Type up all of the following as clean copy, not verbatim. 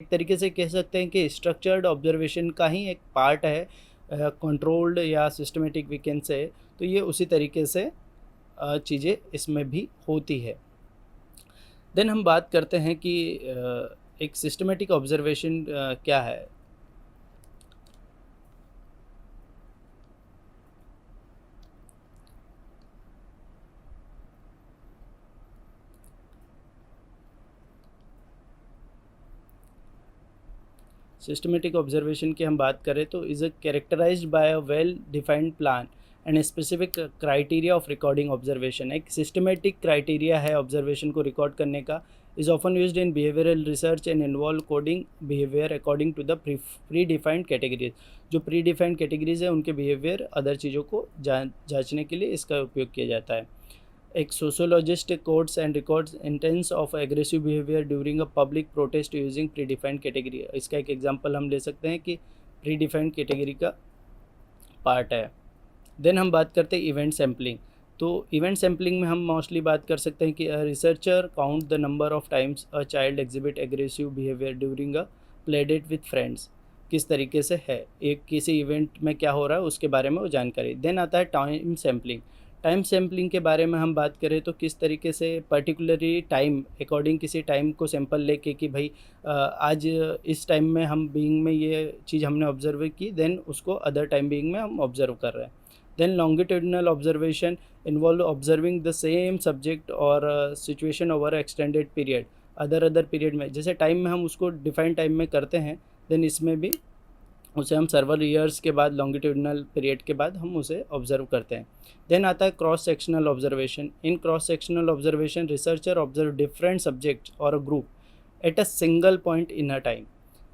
एक तरीके से कह सकते हैं कि स्ट्रक्चर्ड ऑब्जर्वेशन का ही एक पार्ट है, कंट्रोल्ड या सिस्टमेटिक वी कैन से। तो ये उसी तरीके से चीज़ें इसमें भी होती है। देन हम बात करते हैं कि एक सिस्टमेटिक ऑब्जर्वेशन क्या है। सिस्टमेटिक ऑब्जर्वेशन की हम बात करें तो is a characterised by a well defined plan and specific criteria of recording observation. एक सिस्टमेटिक क्राइटेरिया है ऑब्जर्वेशन को रिकॉर्ड करने का। Is often used in behavioural research and involve coding behaviour according to the pre defined categories. जो pre defined categories है उनके behaviour other चीज़ों को जांचने के लिए इसका उपयोग किया जाता है। एक sociologist codes and records intense of aggressive behaviour during a public protest using predefined category. इसका एक एग्जांपल हम ले सकते हैं कि प्री डिफाइंड कैटेगरी का पार्ट है। देन हम बात करते हैं इवेंट सैम्पलिंग। तो इवेंट सैम्पलिंग में हम मोस्टली बात कर सकते हैं कि researcher count the number of times a child exhibit aggressive behaviour during a play date with friends. किस तरीके से है एक किसी इवेंट में क्या हो रहा है उसके बारे में वो जानकारी। देन आता है टाइम सैम्पलिंग। टाइम सैम्पलिंग के बारे में हम बात करें तो किस तरीके से पर्टिकुलरली टाइम अकॉर्डिंग किसी टाइम को सैंपल लेके कि भाई आज इस टाइम में हम बीइंग में ये चीज़ हमने ऑब्जर्व की, देन उसको अदर टाइम बीइंग में हम ऑब्जर्व कर रहे हैं। Then longitudinal observation involve observing the same subject or situation over a extended period। Other period में जैसे टाइम में हम उसको डिफाइंड टाइम में करते हैं, देन इसमें भी उसे हम सर्वल ईयर्स के बाद लॉन्गिट्यूडनल पीरियड के बाद हम उसे ऑब्जर्व करते हैं। देन आता है cross sectional observation. In cross sectional observation researcher observe different subject और a group at a single point in a time.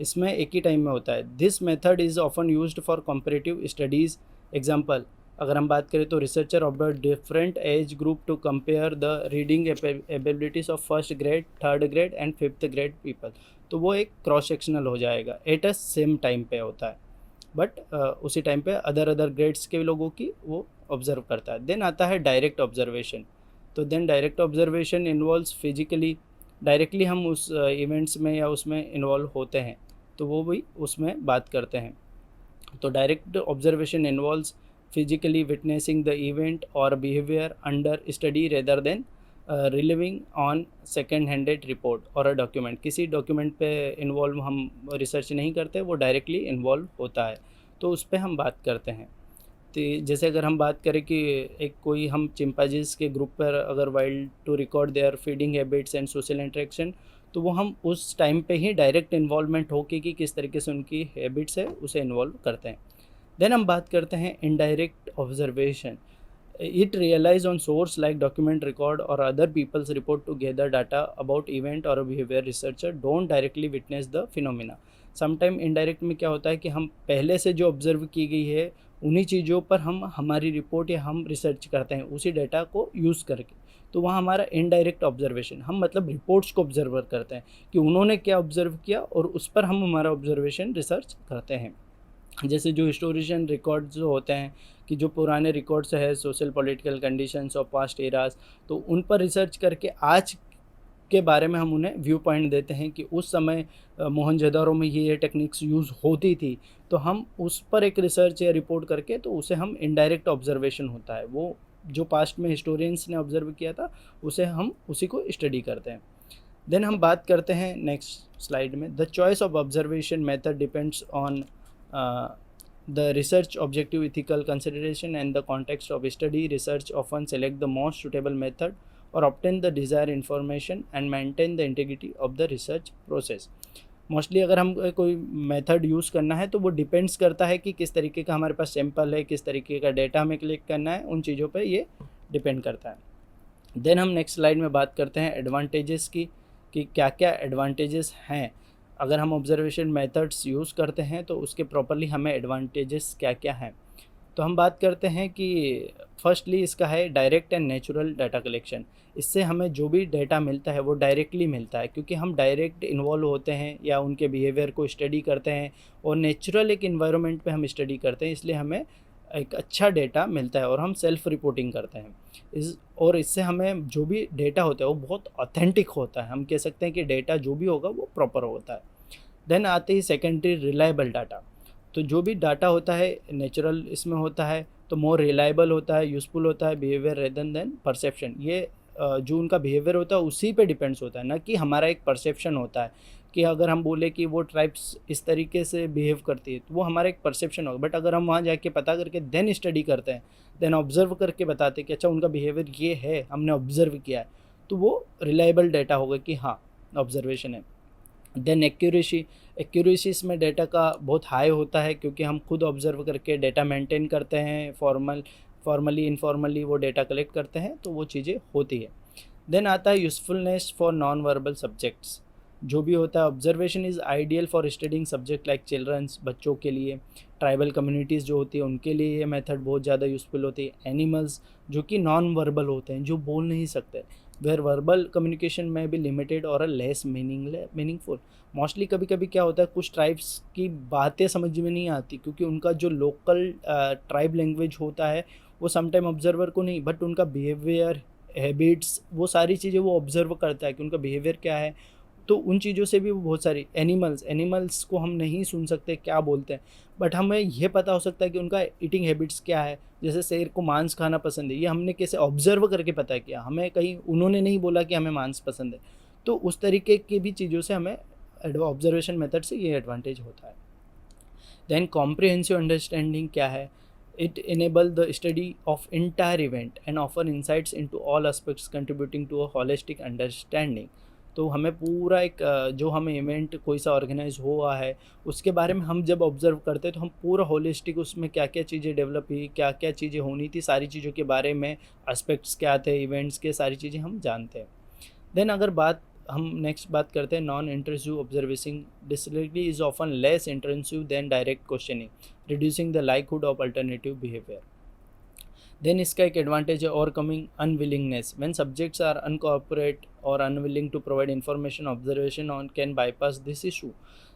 इसमें एक ही टाइम में होता है। This method is often used for comparative studies. Example अगर हम बात करें तो researcher observe different age group to compare the reading abilities of first grade, third grade and fifth grade people. तो वो एक क्रॉस सेक्शनल हो जाएगा, एट अ सेम टाइम पे होता है, बट उसी टाइम पे अदर ग्रेड्स के लोगों की वो ऑब्जर्व करता है। देन आता है डायरेक्ट ऑब्जर्वेशन। तो then direct observation involves physically, directly हम उस इवेंट्स में या उसमें इन्वॉल्व होते हैं, तो वो भी उसमें बात करते हैं। तो direct observation involves physically witnessing the event और behaviour under study rather than relieving on second handed report और अ डॉक्यूमेंट। किसी डॉक्यूमेंट पे इन्वॉल्व हम रिसर्च नहीं करते, वो डायरेक्टली इन्वॉल्व होता है, तो उस पर हम बात करते हैं। तो जैसे अगर हम बात करें कि एक कोई हम चिंपांजीज के ग्रुप पर अगर wild to record their feeding habits and social interaction, तो वो हम उस टाइम पे ही डायरेक्ट इन्वॉल्वमेंट होके कि किस तरीके से उनकी हैबिट्स है उसे इन्वॉल्व करते हैं। देन हम बात करते हैं indirect observation. It relies on source like document record or other people's report to gather data about event or a behavior। Researcher don't directly witness the phenomena। Sometime indirect में क्या होता है कि हम पहले से जो ऑब्जर्व की गई है उन्हीं चीज़ों पर हम हमारी रिपोर्ट या हम रिसर्च करते हैं उसी डाटा को यूज़ करके। तो वहाँ हमारा इनडायरेक्ट ऑब्जर्वेशन, हम मतलब रिपोर्ट्स को ऑब्जर्व करते हैं कि उन्होंने क्या ऑब्जर्व किया और उस पर हम हमारा ऑब्जर्वेशन रिसर्च करते हैं। जैसे जो हिस्टोरिशियन रिकॉर्ड्स जो होते हैं कि जो पुराने रिकॉर्ड्स है सोशल पॉलिटिकल कंडीशंस और पास्ट एराज, तो उन पर रिसर्च करके आज के बारे में हम उन्हें व्यू पॉइंट देते हैं कि उस समय मोहनजोदड़ो में ये टेक्निक्स यूज़ होती थी। तो हम उस पर एक रिसर्च या रिपोर्ट करके, तो उसे हम इनडायरेक्ट ऑब्जर्वेशन होता है। वो जो पास्ट में हिस्टोरियंस ने ऑब्जर्व किया था उसे हम उसी को स्टडी करते हैं। देन हम बात करते हैं नेक्स्ट स्लाइड में, the choice of observation method depends on the research objective, ethical consideration and the context of study। Research often select the most suitable method or obtain the desired information and maintain the integrity of the research process। Mostly अगर हम कोई method use करना है तो वो depends करता है कि किस तरीके का हमारे पास सैंपल है, किस तरीके का डेटा हमें कलेक्ट करना है, उन चीज़ों पे ये डिपेंड करता है। देन हम नेक्स्ट स्लाइड में बात करते हैं एडवांटेजेस की, कि क्या क्या एडवांटेजेस हैं अगर हम ऑब्जर्वेशन मेथड्स यूज़ करते हैं, तो उसके प्रॉपरली हमें एडवांटेजेस क्या क्या हैं। तो हम बात करते हैं कि फर्स्टली इसका है direct and natural data collection. इससे हमें जो भी डाटा मिलता है वो डायरेक्टली मिलता है, क्योंकि हम डायरेक्ट इन्वॉल्व होते हैं या उनके बिहेवियर को स्टडी करते हैं और नेचुरल एक इन्वायरमेंट पे हम स्टडी करते हैं, इसलिए हमें एक अच्छा डेटा मिलता है और हम सेल्फ रिपोर्टिंग करते हैं। और इससे हमें जो भी डेटा होता है वो बहुत ऑथेंटिक होता है। हम कह सकते हैं कि डेटा जो भी होगा वो प्रॉपर होता है। देन आते ही सेकेंडरी रिलायबल डाटा। तो जो भी डाटा होता है नेचुरल इसमें होता है तो मोर रिलायबल होता है, यूज़फुल होता है बिहेवियर रेदर देन परसेप्शन। ये जो उनका बिहेवियर होता है उसी पे डिपेंड्स होता है, ना कि हमारा एक परसेप्शन होता है कि अगर हम बोले कि वो ट्राइब्स इस तरीके से बिहेव करती है तो वो हमारा एक परसेप्शन होगा। बट अगर हम वहाँ जाके पता करके देन स्टडी करते हैं, देन ऑब्जर्व करके बताते हैं कि अच्छा उनका बिहेवियर ये है, हमने ऑब्जर्व किया है, तो वो रिलायबल डाटा होगा कि हाँ ऑब्जर्वेशन है। देन एक्यूरेसी इसमें डाटा का बहुत हाई होता है क्योंकि हम खुद ऑब्जर्व करके डाटा मेंटेन करते हैं, फॉर्मली इनफॉर्मली वो डाटा कलेक्ट करते हैं, तो वो चीज़ें होती है। देन आता है usefulness for non verbal subjects. जो भी होता है observation is ideal for studying subject like childrens, बच्चों के लिए, ट्राइबल कम्युनिटीज़ जो होती है उनके लिए ये मेथड बहुत ज़्यादा यूज़फुल होती है। एनिमल्स जो कि नॉन वर्बल होते हैं, जो बोल नहीं सकते, वेयर वर्बल कम्युनिकेशन में भी लिमिटेड और लेस मीनिंगफुल। मोस्टली कभी कभी क्या होता है कुछ ट्राइब्स की बातें समझ में नहीं आती क्योंकि उनका जो लोकल ट्राइब लैंग्वेज होता है वो समटाइम ऑब्जर्वर को नहीं, बट उनका बिहेवियर, हैबिट्स, वो सारी चीज़ें वो ऑब्जर्व करता है कि उनका बिहेवियर क्या है। तो उन चीज़ों से भी वो बहुत सारी एनिमल्स को हम नहीं सुन सकते क्या बोलते हैं, बट हमें ये पता हो सकता है कि उनका ईटिंग हैबिट्स क्या है। जैसे शेर को मांस खाना पसंद है, ये हमने कैसे ऑब्जर्व करके पता किया, हमें कहीं उन्होंने नहीं बोला कि हमें मांस पसंद है। तो उस तरीके की भी चीज़ों से हमें ऑब्जर्वेशन मेथड से ये एडवांटेज होता है। देन कॉम्प्रिहेंसिव अंडरस्टैंडिंग क्या है? It enable the study of entire event and offer insights into all aspects contributing to a holistic understanding. तो हमें पूरा एक जो हमें इवेंट कोई सा ऑर्गेनाइज हुआ है उसके बारे में हम जब ऑब्जर्व करते हैं तो हम पूरा होलिस्टिक उसमें क्या क्या चीज़ें डेवलप हुई, क्या क्या चीज़ें होनी थी, सारी चीज़ों के बारे में, एस्पेक्ट्स क्या थे इवेंट्स के, सारी चीज़ें हम जानते हैं। देन अगर बात हम नेक्स्ट बात करते हैं non intrusive observation discreetly is often less intensive than direct questioning, reducing the likelihood of alternative behaviour. Then इसका एक एडवांटेज है overcoming unwillingness, when subjects are uncooperate और unwilling to provide information, observation on can bypass this issue.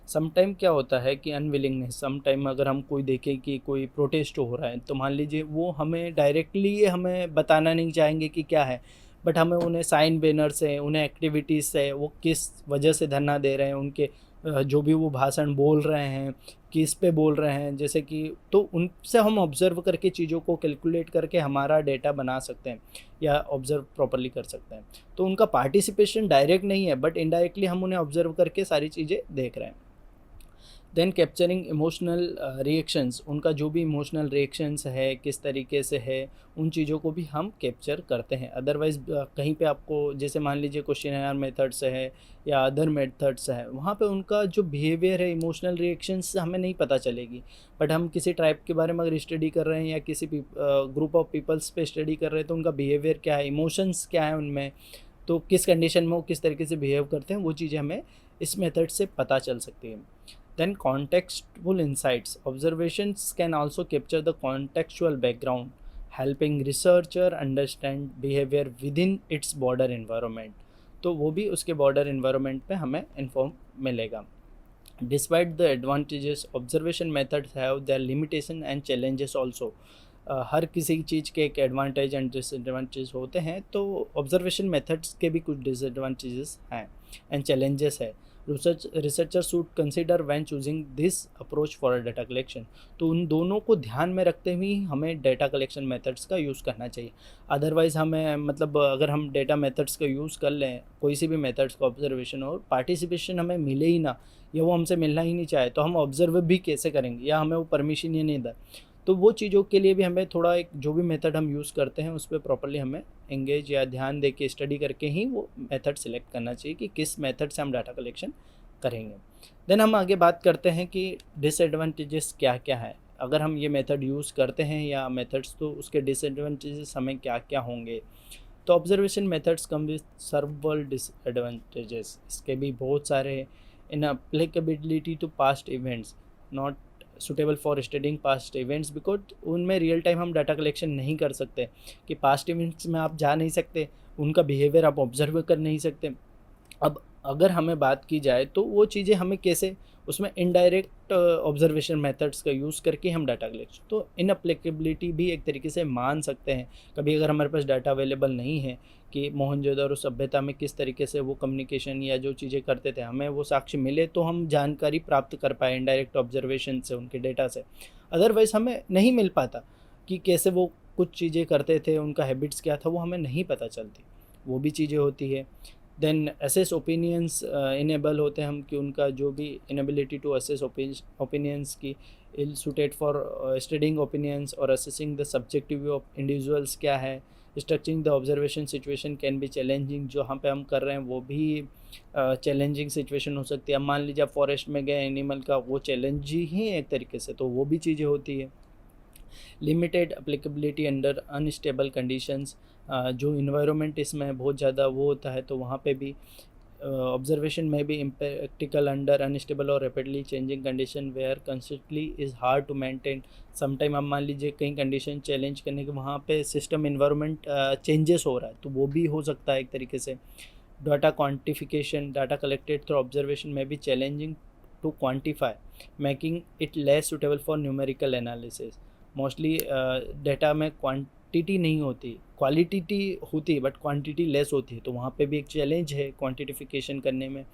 Sometime क्या होता है कि unwillingness, sometime अगर हम कोई देखें कि कोई प्रोटेस्ट हो रहा है तो मान लीजिए वो हमें डायरेक्टली ये हमें बताना नहीं चाहेंगे कि क्या है, बट हमें उन्हें साइन बैनर से, उन्हें एक्टिविटीज़ से, वो किस वजह से धरना दे रहे हैं, उनके जो भी वो भाषण बोल रहे हैं किस पे बोल रहे हैं, जैसे कि तो उनसे हम ऑब्जर्व करके चीज़ों को कैलकुलेट करके हमारा डेटा बना सकते हैं या ऑब्जर्व प्रॉपरली कर सकते हैं। तो उनका पार्टिसिपेशन डायरेक्ट नहीं है बट इनडायरेक्टली हम उन्हें ऑब्जर्व करके सारी चीज़ें देख रहे हैं। देन कैप्चरिंग इमोशनल रिएक्शंस, उनका जो भी इमोशनल रिएक्शंस है किस तरीके से है उन चीज़ों को भी हम कैप्चर करते हैं। अदरवाइज़ कहीं पे आपको जैसे मान लीजिए क्वेश्चन मेथड से है या अदर मेथड्स है, वहाँ पे उनका जो बिहेवियर है इमोशनल रिएक्शंस हमें नहीं पता चलेगी। बट हम किसी ट्राइब के बारे में अगर स्टडी कर रहे हैं या किसी ग्रुप ऑफ पीपल्स पे स्टडी कर रहे हैं तो उनका बिहेवियर क्या है, इमोशंस क्या है उनमें, तो किस कंडीशन में वो किस तरीके से बिहेव करते हैं, वो चीज़ें हमें इस मेथड से पता चल सकती है। Then contextual insights. Observations can also capture the contextual background, helping researcher understand behavior within its border environment. तो वो भी उसके border environment पे हमें inform मिलेगा। Despite the advantages, observation methods have their limitation and challenges also. हर किसी चीज़ के एक एडवांटेज एंड डिसएडवांटेज होते हैं, तो ऑब्जर्वेशन मेथड्स के भी कुछ डिसएडवांटेजेस हैं एंड चैलेंजेस है। Researcher should consider when choosing this approach for data collection. तो उन दोनों को ध्यान में रखते हुए हमें डाटा कलेक्शन मेथड्स का यूज़ करना चाहिए। अदरवाइज़ हमें मतलब अगर हम डाटा मेथड्स का यूज़ कर लें कोई सी भी मेथड्स का ऑब्जर्वेशन और पार्टिसिपेशन हमें मिले ही ना या वो हमसे मिलना ही नहीं चाहे तो हम ऑब्जर्व भी कैसे करेंगे या हमें वो परमिशन ही नहीं दे। तो वो चीज़ों के लिए भी हमें थोड़ा एक जो भी मेथड हम यूज़ करते हैं उस पर प्रॉपरली हमें एंगेज या ध्यान दे के स्टडी करके ही वो मेथड सिलेक्ट करना चाहिए कि किस मेथड से हम डाटा कलेक्शन करेंगे। देन हम आगे बात करते हैं कि डिसएडवांटेजेस क्या क्या है अगर हम ये मेथड यूज़ करते हैं या मेथड्स, तो उसके डिसएडवांटेजेस हमें क्या क्या होंगे। तो observation methods come with several disadvantages, इसके भी बहुत सारे। Inapplicability to past events, not suitable for studying past events because उनमें रियल टाइम हम डाटा कलेक्शन नहीं कर सकते कि पास्ट इवेंट्स में आप जा नहीं सकते, उनका बिहेवियर आप ऑब्जर्व कर नहीं सकते। अब अगर हमें बात की जाए तो वो चीज़ें हमें कैसे, उसमें इनडायरेक्ट ऑब्जर्वेशन मेथड्स का यूज़ करके हम डाटा कलेक्ट, तो इन अप्लीकेबिलिटी भी एक तरीके से मान सकते हैं। कभी अगर हमारे पास डाटा अवेलेबल नहीं है कि मोहनजोदड़ो सभ्यता में किस तरीके से वो कम्युनिकेशन या जो चीज़ें करते थे, हमें वो साक्ष्य मिले तो हम जानकारी प्राप्त कर पाए इनडायरेक्ट ऑब्जर्वेशन से, उनके डेटा से। अदरवाइज़ हमें नहीं मिल पाता कि कैसे वो कुछ चीज़ें करते थे, उनका हैबिट्स क्या था, वो हमें नहीं पता चलती। वो भी चीज़ें होती है। देन असेस ओपिनियंस इनेबल होते हैं हम, कि उनका जो भी इनेबिलिटी टू असेस ओपिनियंस की इल सुटेड फॉर स्टडिंग ओपिनियंस और assessing the subjective view of individuals क्या है। Structuring the observation situation can be challenging, जो यहाँ पे हम कर रहे हैं वो भी चैलेंजिंग सिचुएशन हो सकती है। अब मान लीजिए आप फॉरेस्ट में गए, एनिमल का वो चैलेंज ही है एक तरीके से, तो वो भी चीज़ें होती है। Limited applicability under unstable conditions, जो इन्वायरमेंट इसमें बहुत ज़्यादा वो होता है, तो वहाँ पे भी ऑब्जर्वेशन में भी इम्प्रैक्टिकल अंडर अनस्टेबल और rapidly changing condition where consistently is hard to maintain. Sometime आप मान लीजिए कई कंडीशन चैलेंज करने के वहाँ पे सिस्टम इन्वायरमेंट चेंजेस हो रहा है, तो वो भी हो सकता है एक तरीके से। Data quantification, data collected through observation में भी challenging to quantify, making it less suitable for numerical analysis. Mostly data में क्वांटिटी नहीं होती, क्वालिटी होती है बट क्वांटिटी लेस होती है, तो वहाँ पे भी एक चैलेंज है क्वांटिटिफिकेशन करने में।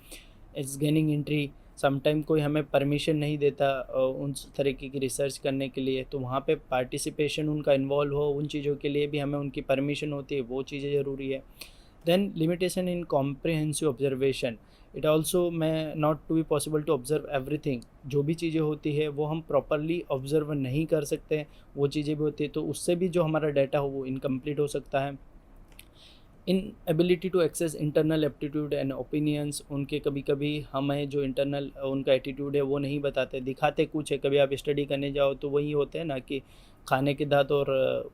इट्स गेनिंग एंट्री, समटाइम कोई हमें परमिशन नहीं देता उन तरीके की रिसर्च करने के लिए, तो वहाँ पे पार्टिसिपेशन उनका इन्वॉल्व हो उन चीज़ों के लिए भी हमें उनकी परमिशन होती है, वो चीज़ें ज़रूरी है। Then limitation in comprehensive observation, it also may not to be possible to observe everything, जो भी चीज़ें होती है वो हम प्रॉपरली ऑब्जर्व नहीं कर सकते हैं, वो चीज़ें भी होती है, तो उससे भी जो हमारा डाटा हो वो इनकम्प्लीट हो सकता है। Inability to access internal aptitude and opinions, उनके कभी कभी हमें जो इंटरनल उनका एटीट्यूड है वो नहीं बताते, दिखाते कुछ है। कभी आप स्टडी करने जाओ तो वही होते हैं ना कि खाने के दांत और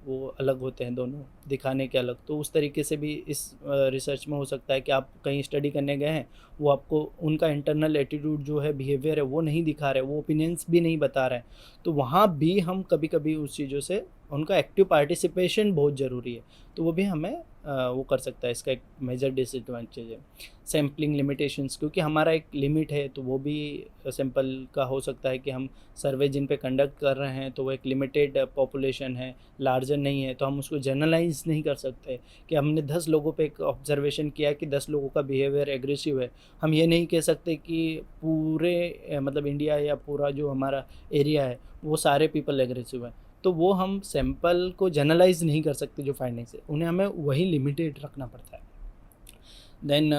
वो अलग होते हैं दोनों, दिखाने के अलग, तो उस तरीके से भी इस रिसर्च में हो सकता है कि आप कहीं स्टडी करने गए हैं, वो आपको उनका इंटरनल एटीट्यूड जो है, बिहेवियर है, वो नहीं दिखा रहे, वो ओपिनियंस भी नहीं बता रहे हैं, तो वहाँ भी हम कभी कभी उस चीज़ों से, उनका एक्टिव पार्टिसिपेशन बहुत ज़रूरी है, तो वो भी हमें वो कर सकता है। इसका एक मेजर डिसएडवांटेज है सैम्पलिंग लिमिटेशंस, क्योंकि हमारा एक लिमिट है, तो वो भी सैंपल का हो सकता है कि हम सर्वे जिन पे कंडक्ट कर रहे हैं तो वो एक लिमिटेड पॉपुलेशन है, लार्जर नहीं है, तो हम उसको जनरलाइज नहीं कर सकते कि हमने 10 लोगों पे एक ऑब्जर्वेशन किया कि 10 लोगों का बिहेवियर एग्रेसिव है। हम ये नहीं कह सकते कि पूरे मतलब इंडिया या पूरा जो हमारा एरिया है वो सारे पीपल एग्रेसिव हैं, तो वो हम सैंपल को जनरलाइज नहीं कर सकते, जो फाइंडिंग्स है उन्हें हमें वही लिमिटेड रखना पड़ता है। Then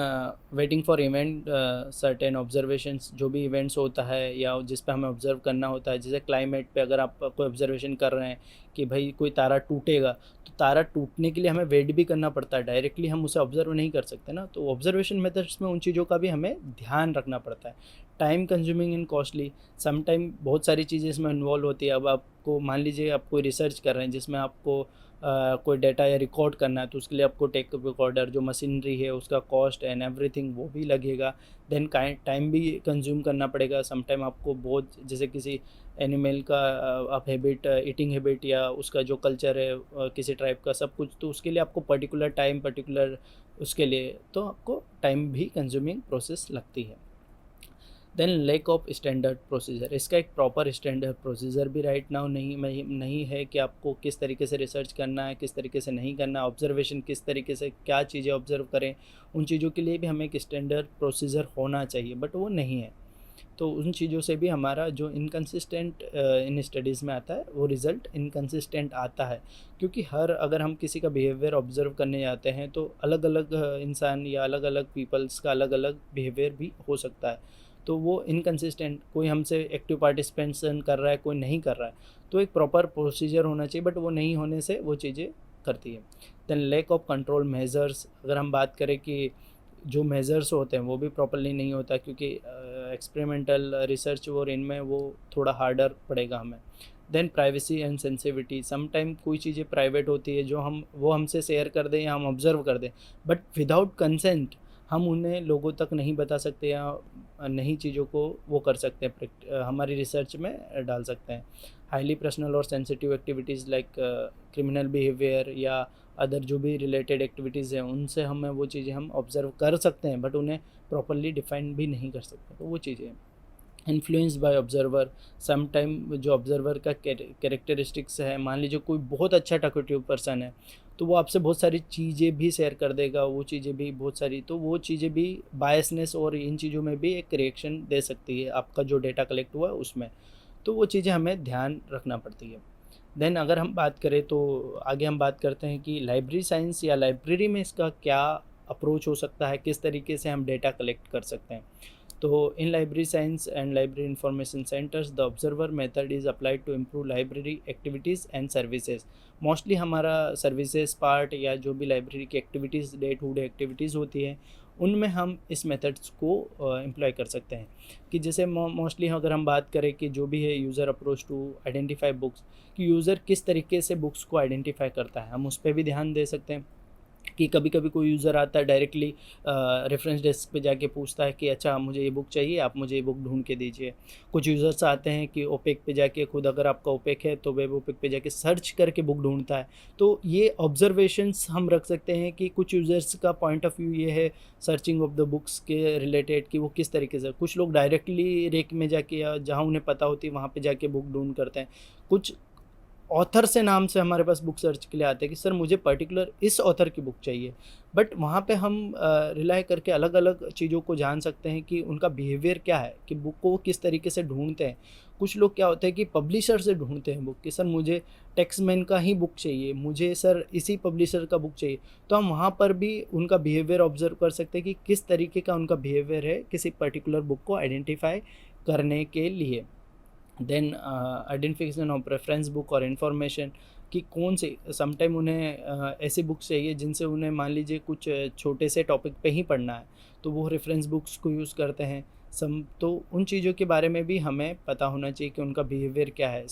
waiting for event, certain observations, जो भी इवेंट्स होता है या जिस पे हमें ऑब्जर्व करना होता है, जैसे क्लाइमेट पे अगर आप कोई ऑब्जर्वेशन कर रहे हैं कि भाई कोई तारा टूटेगा, तो तारा टूटने के लिए हमें वेट भी करना पड़ता है, डायरेक्टली हम उसे ऑब्जर्व नहीं कर सकते ना, तो ऑब्जर्वेशन मेथड्स में उन चीज़ों का भी हमें ध्यान रखना पड़ता है। Time consuming and costly, some time बहुत सारी चीज़ें इसमें इन्वॉल्व होती है। अब आपको मान लीजिए आप कोई रिसर्च कर रहे हैं जिसमें आपको कोई डाटा या रिकॉर्ड करना है, तो उसके लिए आपको टेक रिकॉर्डर जो मशीनरी है उसका कॉस्ट एंड एवरीथिंग वो भी लगेगा। देन टाइम भी कंज्यूम करना पड़ेगा। सम टाइम आपको बहुत, जैसे किसी एनिमल का आप हैबिट, ईटिंग हैबिट या उसका जो कल्चर है किसी ट्राइब का, सब कुछ, तो उसके लिए आपको पर्टिकुलर टाइम, पर्टिकुलर उसके लिए तो आपको टाइम भी कंज्यूमिंग प्रोसेस लगती है। Then lack of standard procedure, इसका एक प्रॉपर स्टैंडर्ड प्रोसीजर भी राइट नाउ नहीं है कि आपको किस तरीके से रिसर्च करना है, किस तरीके से नहीं करना, ऑब्जर्वेशन किस तरीके से क्या चीज़ें ऑब्जर्व करें, उन चीज़ों के लिए भी हमें एक स्टैंडर्ड प्रोसीजर होना चाहिए, बट वो नहीं है। तो उन चीज़ों से भी हमारा जो इनकन्सिस्टेंट इन स्टडीज़ में आता है, वो रिज़ल्ट इनकन्सिस्टेंट आता है, क्योंकि हर, अगर हम किसी का बिहेवियर ऑब्जर्व करने जाते हैं तो अलग अलग इंसान या अलग अलग पीपल्स का अलग अलग बिहेवियर भी हो सकता है, तो वो इनकन्सिस्टेंट, कोई हमसे एक्टिव पार्टिसिपेशन कर रहा है, कोई नहीं कर रहा है, तो एक प्रॉपर प्रोसीजर होना चाहिए, बट वो नहीं होने से वो चीज़ें करती है। Then lack of control measures, अगर हम बात करें कि जो मेजर्स होते हैं वो भी प्रॉपर्ली नहीं होता, क्योंकि एक्सपेरिमेंटल रिसर्च और इनमें वो थोड़ा हार्डर पड़ेगा हमें। Then privacy and sensitivity, some time कोई चीज़ें प्राइवेट होती है जो हम, वो हमसे शेयर कर दें या हम ऑब्जर्व कर दें, बट विदाउट कंसेंट हम उन्हें लोगों तक नहीं बता सकते या नई चीज़ों को वो कर सकते हैं, हमारी रिसर्च में डाल सकते हैं। हाईली पर्सनल और sensitive activities like criminal behaviour या अदर जो भी रिलेटेड एक्टिविटीज़ हैं, उनसे हमें वो चीज़ें हम ऑब्ज़र्व कर सकते हैं, बट उन्हें प्रॉपर्ली डिफाइन भी नहीं कर सकते। तो वो चीज़ें हैं। Influence by observer, some time जो ऑब्जर्वर का कैरेक्टरिस्टिक्स है, मान लीजिए कोई बहुत अच्छा टॉकेटिव पर्सन है, तो वो आपसे बहुत सारी चीज़ें भी शेयर कर देगा, वो चीज़ें भी बहुत सारी, तो वो चीज़ें भी बायसनेस और इन चीज़ों में भी एक रिएक्शन दे सकती है आपका जो डेटा कलेक्ट हुआ है उसमें। तो वो चीज़ें हमें ध्यान रखना पड़ती है। देन अगर हम बात करें तो आगे हम बात करते हैं कि लाइब्रेरी साइंस या लाइब्रेरी में इसका क्या अप्रोच हो सकता है, किस तरीके से हम डेटा कलेक्ट कर सकते हैं। तो in library science and library information centers the observer method is applied to improve library activities and services. Mostly हमारा सर्विसेज पार्ट या जो भी लाइब्रेरी की activities, day to day activities होती हैं, उनमें हम इस मेथड्स को एम्प्लॉय कर सकते हैं। कि जैसे मोस्टली अगर हम बात करें कि जो भी है user approach to identify books, कि यूज़र किस तरीके से बुक्स को आइडेंटिफाई करता है, हम उस पर भी ध्यान दे सकते हैं। कि कभी कभी कोई यूज़र आता है डायरेक्टली रेफरेंस डेस्क पे जाके पूछता है कि अच्छा मुझे ये बुक चाहिए, आप मुझे ये बुक ढूंढ के दीजिए। कुछ यूज़र्स आते हैं कि ओपेक पे जाके, खुद अगर आपका ओपेक है तो वेब ओपेक पे जाके सर्च करके बुक ढूंढता है। तो ये ऑब्जर्वेशंस हम रख सकते हैं कि कुछ यूज़र्स का पॉइंट ऑफ व्यू ये है सर्चिंग ऑफ द बुक्स के रिलेटेड, कि वो किस तरीके से, कुछ लोग डायरेक्टली रेक में जाके या जहाँ उन्हें पता होती है वहाँ पे जाके बुक ढूंढ करते हैं। कुछ ऑथर से नाम से हमारे पास बुक सर्च के लिए आते हैं कि सर मुझे पर्टिकुलर इस ऑथर की बुक चाहिए, बट वहाँ पे हम रिलाई करके अलग अलग चीज़ों को जान सकते हैं कि उनका बिहेवियर क्या है, कि बुक को वो किस तरीके से ढूंढते हैं। कुछ लोग क्या होते हैं कि पब्लिशर से ढूंढते हैं बुक, कि सर मुझे टेक्समैन का ही बुक चाहिए, मुझे सर इसी पब्लिशर का बुक चाहिए। तो हम वहाँ पर भी उनका बिहेवियर ऑब्जर्व कर सकते हैं कि किस तरीके का उनका बिहेवियर है किसी पर्टिकुलर बुक को आइडेंटिफाई करने के लिए। Then identification of reference book और इन्फॉर्मेशन, कि कौन से समटाइम उन्हें ऐसी बुक्स चाहिए जिनसे उन्हें मान लीजिए कुछ छोटे से टॉपिक पे ही पढ़ना है, तो वो रेफरेंस बुक्स को यूज़ करते हैं। तो उन चीज़ों के बारे में भी हमें पता होना चाहिए कि उनका बिहेवियर क्या है।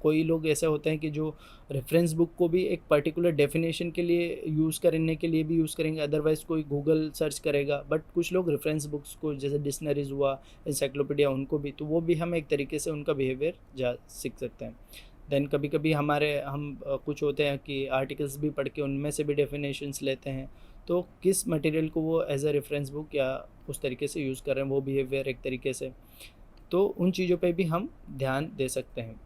कोई लोग ऐसे होते हैं कि जो रेफरेंस बुक को भी एक पर्टिकुलर डेफिनेशन के लिए यूज़ करने के लिए भी यूज़ करेंगे, अदरवाइज़ कोई गूगल सर्च करेगा। बट कुछ लोग रेफरेंस बुक्स को, जैसे डिक्शनरीज हुआ, इंसाइक्लोपीडिया, उनको भी, तो वो भी हम एक तरीके से उनका बिहेवियर सीख सकते हैं। देन कभी कभी हम कुछ होते हैं कि आर्टिकल्स भी पढ़ के उनमें से भी डेफिनेशंस लेते हैं, तो किस मटेरियल को वो एज अ रेफरेंस बुक या उस तरीके से यूज़ कर रहे हैं, वो बिहेवियर एक तरीके से, तो उन चीज़ों पे भी हम ध्यान दे सकते हैं।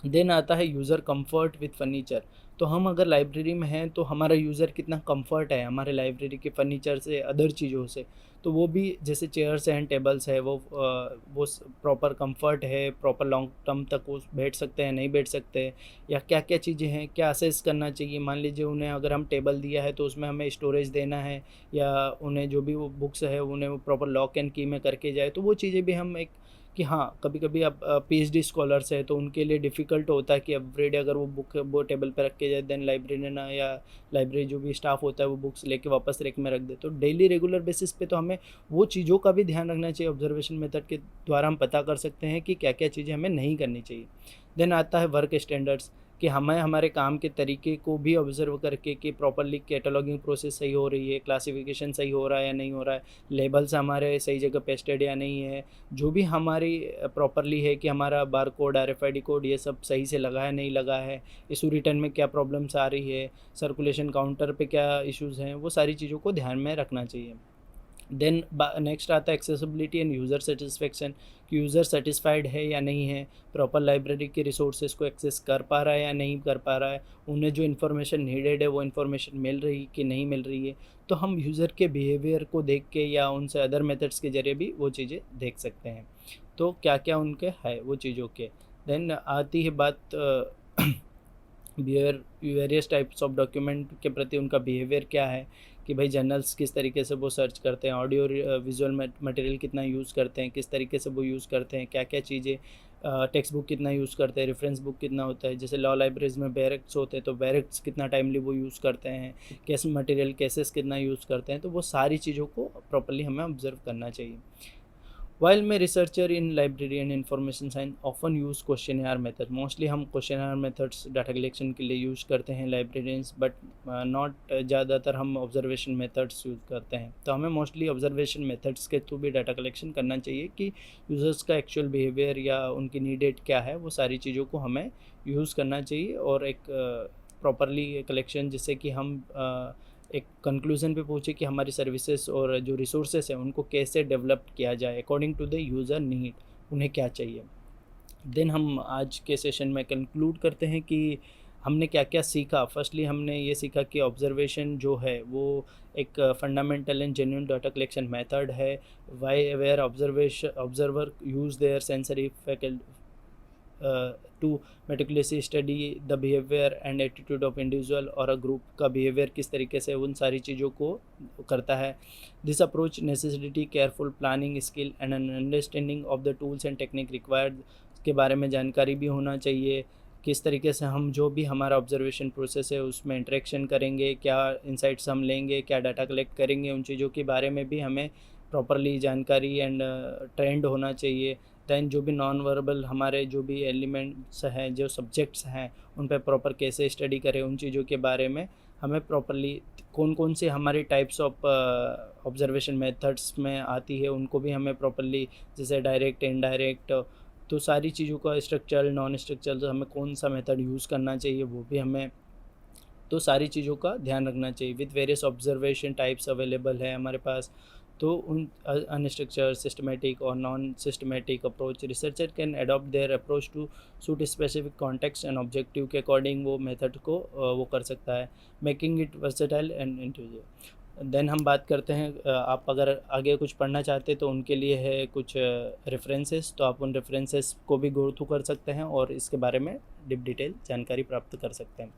देन आता है यूज़र कंफर्ट विद फर्नीचर। तो हम अगर लाइब्रेरी में हैं तो हमारा यूज़र कितना कंफर्ट है हमारे लाइब्रेरी के फर्नीचर से, अदर चीज़ों से, तो वो भी जैसे चेयर्स हैं, टेबल्स है, वो प्रॉपर कंफर्ट है, प्रॉपर लॉन्ग टर्म तक वो बैठ सकते हैं, नहीं बैठ सकते, या क्या क्या चीज़ें हैं, क्या असेस करना चाहिए। मान लीजिए उन्हें अगर हम टेबल दिया है तो उसमें हमें स्टोरेज देना है, या उन्हें जो भी वो बुक्स है उन्हें वो प्रॉपर लॉक एंड की में करके जाए, तो वो चीज़ें भी हम एक, कि हाँ कभी कभी आप पीएचडी स्कॉलर्स है तो उनके लिए डिफ़िकल्ट होता है कि एवरीडे अगर वो बुक वो टेबल पे रख के जाए, देन लाइब्रेरियन या लाइब्रेरी जो भी स्टाफ होता है वो बुक्स लेके वापस रेक में रख दे। तो डेली रेगुलर बेसिस पे तो हमें वो चीज़ों का भी ध्यान रखना चाहिए। ऑब्जर्वेशन मेथड के द्वारा हम पता कर सकते हैं कि क्या क्या चीज़ें हमें नहीं करनी चाहिए। देन आता है वर्क स्टैंडर्ड्स, कि हमें हमारे काम के तरीके को भी ऑब्जर्व करके कि प्रॉपरली कैटलॉगिंग प्रोसेस सही हो रही है, क्लासिफिकेशन सही हो रहा है या नहीं हो रहा है, लेबल्स हमारे सही जगह पेस्टेड या नहीं है, जो भी हमारी प्रॉपरली है कि हमारा बार कोड, आरएफआईडी कोड ये सब सही से लगा है नहीं लगा है, इशू रिटर्न में क्या प्रॉब्लम्स आ रही है, सर्कुलेशन काउंटर पे क्या इश्यूज़ हैं, वो सारी चीज़ों को ध्यान में रखना चाहिए। देन नेक्स्ट आता है एक्सेसिबिलिटी एंड यूज़र सेटिस्फेक्शन, कि यूज़र सेटिस्फाइड है या नहीं है, प्रॉपर लाइब्रेरी के रिसोर्सेज को एक्सेस कर पा रहा है या नहीं कर पा रहा है, उन्हें जो इन्फॉर्मेशन नीडेड है वो इन्फॉर्मेशन मिल रही कि नहीं मिल रही है। तो हम यूज़र के बिहेवियर को देख के या उनसे अदर मेथड्स के ज़रिए भी वो चीज़ें देख सकते हैं, तो क्या क्या उनके है वो चीज़ों के। देन आती है बात वेरियस टाइप्स ऑफ डॉक्यूमेंट के प्रति उनका बिहेवियर क्या है, कि भाई जर्नल्स किस तरीके से वो सर्च करते हैं, ऑडियो विजुअल मटेरियल कितना यूज़ करते हैं, किस तरीके से वो यूज़ करते हैं, क्या क्या चीज़ें, टेक्स्ट बुक कितना यूज़ करते हैं, रेफरेंस बुक कितना होता है, जैसे लॉ लाइब्रेरीज में बैरेक्ट्स होते हैं तो बैरेक्ट्स कितना टाइमली वो यूज़ करते हैं, केस मटेरियल केसेस कितना यूज़ करते हैं, तो वो सारी चीज़ों को प्रॉपर्ली हमें ऑब्जर्व करना चाहिए। While my researcher in library and information science often use questionnaire method, mostly हम questionnaire methods data collection के लिए यूज़ करते हैं librarians, but not ज़्यादातर हम observation methods यूज़ करते हैं। तो हमें mostly observation methods के थ्रू भी data collection करना चाहिए कि users का actual behavior या उनकी needed क्या है, वो सारी चीज़ों को हमें यूज़ करना चाहिए और एक प्रॉपरली कलेक्शन, जिससे कि हम एक कंक्लूज़न पे पहुँचे कि हमारी सर्विसेज और जो रिसोर्सेज हैं उनको कैसे डेवलप किया जाए according to the user need, उन्हें क्या चाहिए। देन हम आज के सेशन में कंक्लूड करते हैं कि हमने क्या क्या सीखा। फर्स्टली हमने ये सीखा कि ऑब्जर्वेशन जो है वो एक fundamental and genuine data collection method है। Why where observer use their sensory to meticulously study the behaviour and attitude of individual और अ ग्रुप का बिहेवियर किस तरीके से उन सारी चीज़ों को करता है। This approach necessity careful planning skill and an understanding of the tools and technique required के बारे में जानकारी भी होना चाहिए। किस तरीके से हम जो भी हमारा ऑब्जर्वेशन प्रोसेस है उसमें इंटरेक्शन करेंगे, क्या इंसाइट्स हम लेंगे, क्या डाटा कलेक्ट करेंगे, उन चीज़ों के बारे में भी हमें प्रॉपरली जानकारी एंड ट्रेंड होना चाहिए। दैन जो भी नॉन वर्बल हमारे जो भी एलिमेंट्स हैं, जो सब्जेक्ट्स हैं, उन पे प्रॉपर कैसे स्टडी करें, उन चीज़ों के बारे में हमें प्रॉपरली कौन कौन से हमारी टाइप्स ऑफ ऑब्जर्वेशन मेथड्स में आती है उनको भी हमें प्रॉपरली, जैसे डायरेक्ट, इनडायरेक्ट, तो सारी चीज़ों का स्ट्रक्चरल, नॉन स्ट्रक्चरल, हमें कौन सा मेथड यूज़ करना चाहिए वो भी हमें, तो सारी चीज़ों का ध्यान रखना चाहिए। With various observation types available है हमारे पास, तो उन अनस्ट्रक्चर्ड, सिस्टमेटिक और non systematic approach, researcher can adopt their approach to suit specific context and objective के अकॉर्डिंग वो मेथड को वो कर सकता है, making it versatile and individual. Then हम बात करते हैं, आप अगर आगे कुछ पढ़ना चाहते तो उनके लिए है कुछ रेफरेंसेस, तो आप उन रेफरेंसेस को भी गो थ्रू कर सकते हैं और इसके बारे में डीप डिटेल जानकारी प्राप्त कर सकते हैं।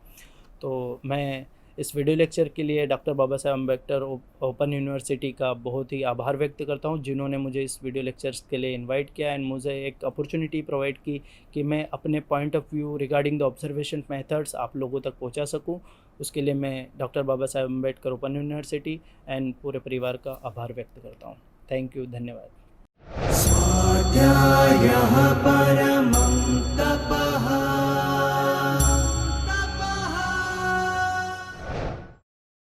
तो मैं इस वीडियो लेक्चर के लिए doctor Baba Saheb Ambedkar Open university का बहुत ही आभार व्यक्त करता हूं, जिन्होंने मुझे इस वीडियो लेक्चर्स के लिए इनवाइट किया एंड मुझे एक अपॉर्चुनिटी प्रोवाइड की कि मैं अपने point of view regarding the observation methods आप लोगों तक पहुंचा सकूं। उसके लिए मैं doctor Baba Saheb Ambedkar Open University and पूरे परिवार का आभार व्यक्त करता हूँ। थैंक यू, धन्यवाद। स्वाध्यायः परमं तप